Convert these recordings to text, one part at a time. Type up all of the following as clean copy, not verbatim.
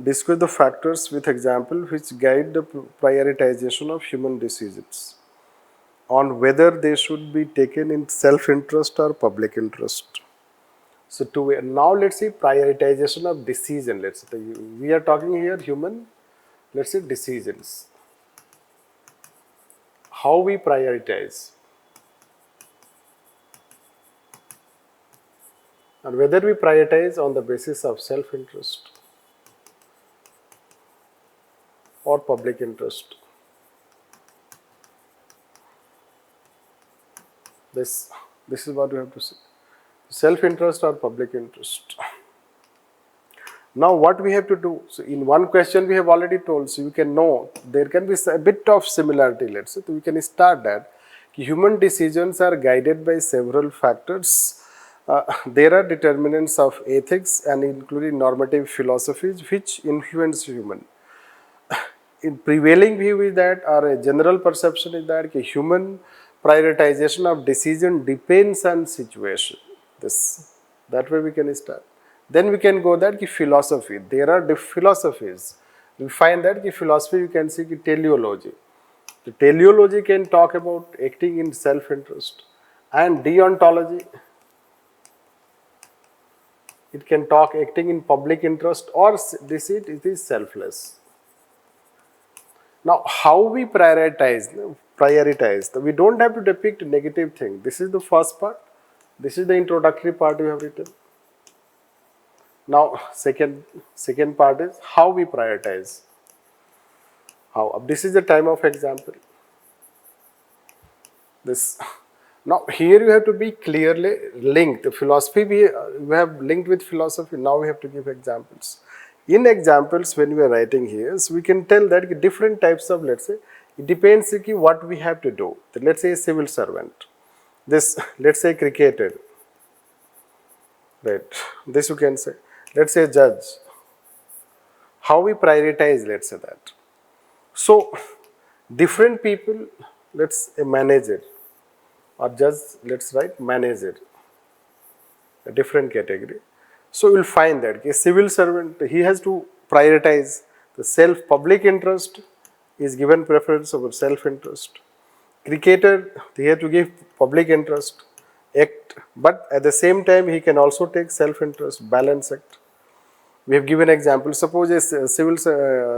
Discuss the factors with example which guide the prioritization of human decisions on whether they should be taken in self-interest or public interest. So now let's see prioritization of decision. Let's say we are talking here human, let's say decisions. How we prioritize and whether we prioritize on the basis of self-interest or public interest. This is what we have to say. Self-interest or public interest. Now what we have to do, so in one question we have already told, so you can know there can be a bit of similarity, let's say, so we can start that. Human decisions are guided by several factors. There are determinants of ethics and including normative philosophies which influence human. In prevailing view is that, or a general perception is that human prioritization of decision depends on situation. That way we can start. Then we can go that philosophy. There are philosophies. We find that philosophy you can see teleology. The teleology can talk about acting in self-interest, and deontology it can talk acting in public interest, or it is selfless. Now, how we prioritize, we don't have to depict negative thing. This is the first part. This is the introductory part we have written. Now, second part is how we prioritize. How? This is the time of example. Now, here you have to be clearly linked. The philosophy we have linked with philosophy. Now we have to give examples. In examples, when we are writing here, so we can tell that different types of, let's say, it depends what we have to do. Let's say a civil servant. This, let's say, cricketer. Right. This you can say. Let's say judge. How we prioritize, let's say that. So, different people, let's say manager or judge, let's write manager, a different category. So, we'll find that a civil servant, he has to prioritize the public interest is given preference over self-interest. Cricketer, he has to give public interest, act, but at the same time he can also take self-interest, balance act. We have given example. Suppose a civil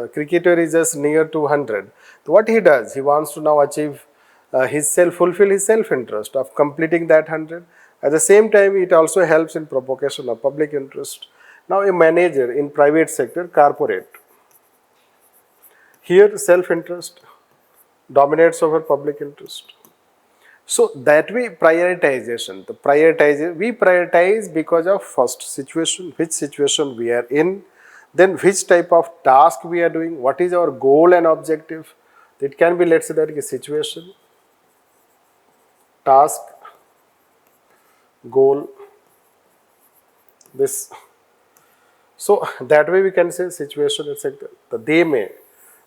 cricketer is just near to 100. So what he does, he wants to now achieve fulfill his self-interest of completing that 100. At the same time, it also helps in propagation of public interest. Now, a manager in private sector, corporate. Here, self-interest dominates over public interest. So, that way prioritization, we prioritize because of first situation, which situation we are in, then which type of task we are doing, what is our goal and objective. It can be, let's say that a situation, task, goal, this. So, that way we can say situation, etc. They may.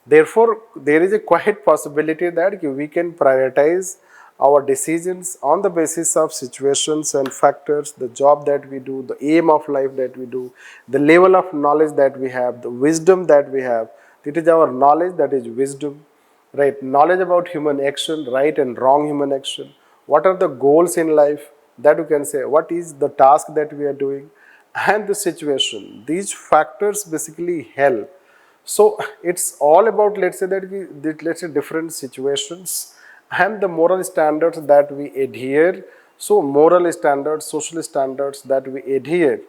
Therefore, there is a quite possibility that we can prioritize our decisions on the basis of situations and factors, the job that we do, the aim of life that we do, the level of knowledge that we have, the wisdom that we have. It is our knowledge that is wisdom, right? Knowledge about human action, right and wrong human action. What are the goals in life that you can say? What is the task that we are doing? And the situation. These factors basically help. So, it's all about, let's say that different situations and the moral standards that we adhere. So, moral standards, social standards that we adhere,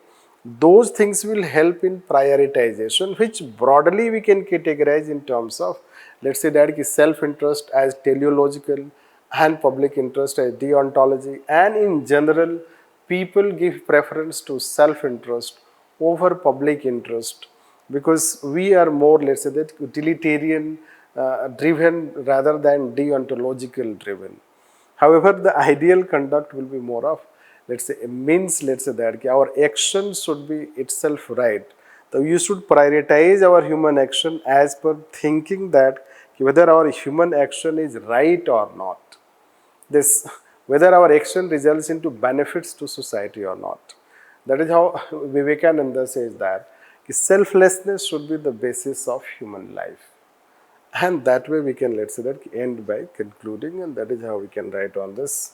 those things will help in prioritization, which broadly we can categorize in terms of, let's say that self-interest as teleological and public interest as deontology, and in general, people give preference to self-interest over public interest because we are more, let's say that, utilitarian driven rather than deontological driven. However, the ideal conduct will be more of, let's say, let's say that our action should be itself right. So you should prioritize our human action as per thinking that whether our human action is right or not. Whether our action results into benefits to society or not. That is how Vivekananda says that selflessness should be the basis of human life. And that way we can, let's say that, end by concluding, and that is how we can write on this.